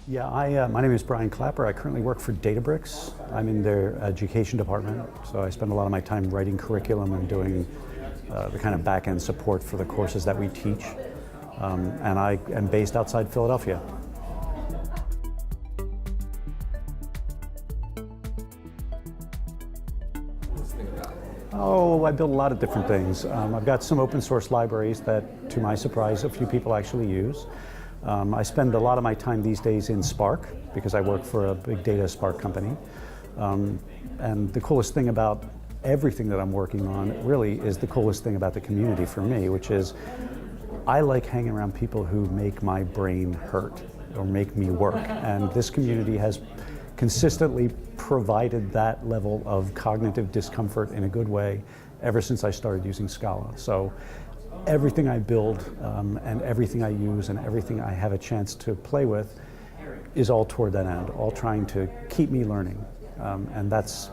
Yeah, my name is Brian Clapper. I currently work for Databricks. I'm in their education department, so I spend a lot of my time writing curriculum and doing the kind of back-end support for the courses that we teach. And I am based outside Philadelphia. Oh, I build a lot of different things. I've got some open source libraries that, to my surprise, a few people actually use. I spend a lot of my time these days in Spark because I work for a big data Spark company. And the coolest thing about everything that I'm working on really is the coolest thing about the community for me, which is I like hanging around people who make my brain hurt or make me work. And this community has consistently provided that level of cognitive discomfort in a good way ever since I started using Scala. So everything I build and everything I use and everything I have a chance to play with is all toward that end, all trying to keep me learning. And that's,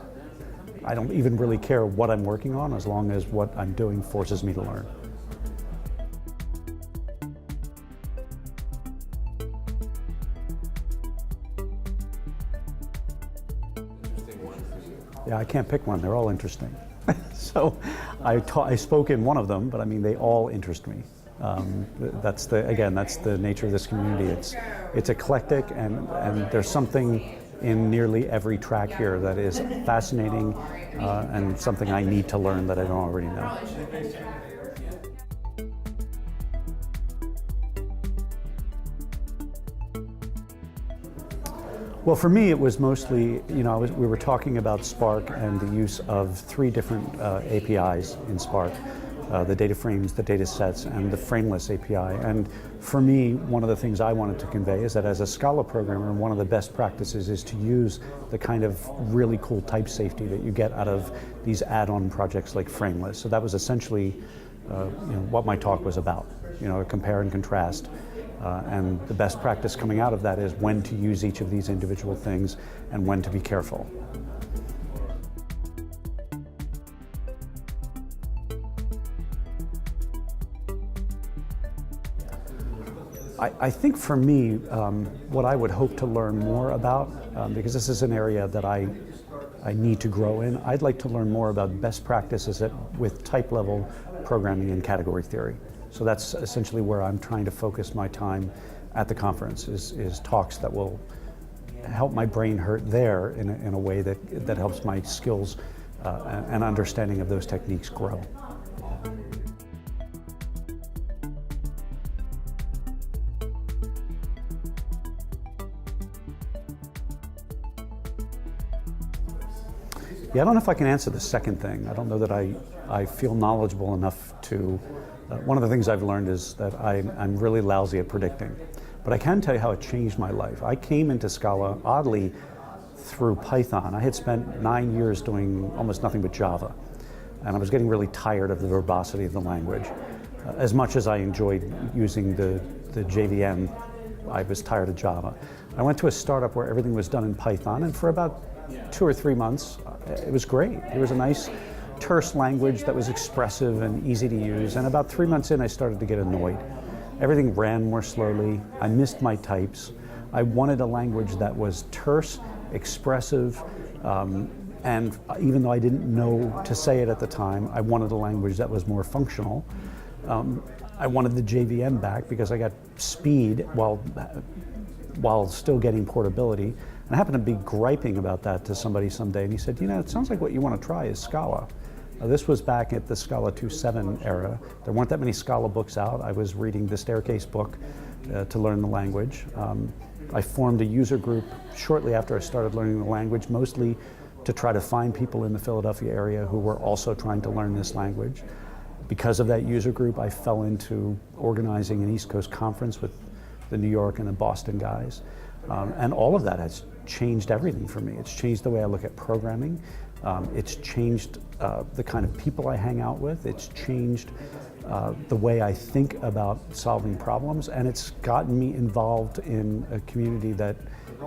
I don't even really care what I'm working on as long as what I'm doing forces me to learn. Yeah, I can't pick one. They're all interesting. So I spoke in one of them, but I mean, they all interest me. That's the nature of this community. It's eclectic, and there's something in nearly every track here that is fascinating and something I need to learn that I don't already know. Well, for me, it was mostly, we were talking about Spark and the use of three different APIs in Spark, the data frames, the data sets, and the frameless API. And for me, one of the things I wanted to convey is that as a Scala programmer, one of the best practices is to use the kind of really cool type safety that you get out of these add-on projects like frameless. So that was essentially what my talk was about, a compare and contrast. And the best practice coming out of that is when to use each of these individual things and when to be careful. I think for me, what I would hope to learn more about, because this is an area that I need to grow in, I'd like to learn more about best practices with type level programming and category theory. So that's essentially where I'm trying to focus my time at the conference, is talks that will help my brain hurt there in a way that helps my skills and understanding of those techniques grow. Yeah, I don't know if I can answer the second thing. I don't know that I feel knowledgeable enough to. One of the things I've learned is that I'm really lousy at predicting. But I can tell you how it changed my life. I came into Scala, oddly, through Python. I had spent 9 years doing almost nothing but Java. And I was getting really tired of the verbosity of the language. As much as I enjoyed using the JVM, I was tired of Java. I went to a startup where everything was done in Python, and for about 2 or 3 months, it was great. It was a nice, terse language that was expressive and easy to use, and about 3 months in I started to get annoyed. Everything ran more slowly, I missed my types. I wanted a language that was terse, expressive, and even though I didn't know to say it at the time, I wanted a language that was more functional. I wanted the JVM back because I got speed while still getting portability. And I happened to be griping about that to somebody someday, and he said, it sounds like what you want to try is Scala. This was back at the Scala 2.7 era. There weren't that many Scala books out. I was reading the Staircase book to learn the language. I formed a user group shortly after I started learning the language, mostly to try to find people in the Philadelphia area who were also trying to learn this language. Because of that user group, I fell into organizing an East Coast conference with the New York and the Boston guys. And all of that has changed everything for me. It's changed the way I look at programming. It's changed the kind of people I hang out with. It's changed the way I think about solving problems, and it's gotten me involved in a community that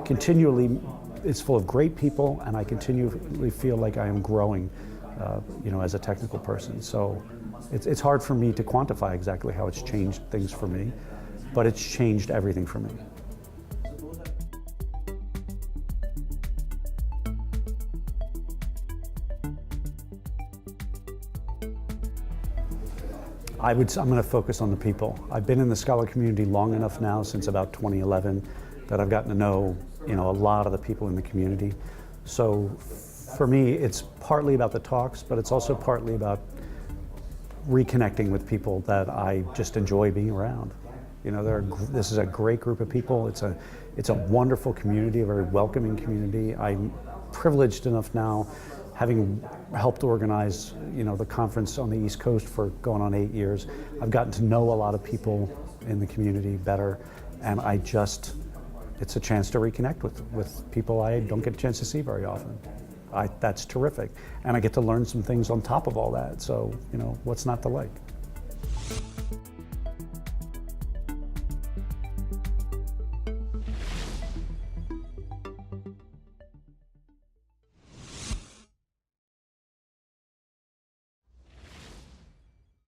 continually is full of great people, and I continually feel like I am growing, as a technical person. So it's hard for me to quantify exactly how it's changed things for me, but it's changed everything for me. I'm going to focus on the people. I've been in the Scala community long enough now, since about 2011, that I've gotten to know, a lot of the people in the community. So for me, it's partly about the talks, but it's also partly about reconnecting with people that I just enjoy being around. This is a great group of people. It's a wonderful community, a very welcoming community. I'm privileged enough now, having helped organize, the conference on the East Coast for going on 8 years. I've gotten to know a lot of people in the community better, and it's a chance to reconnect with people I don't get a chance to see very often. That's terrific. And I get to learn some things on top of all that. So, what's not to like?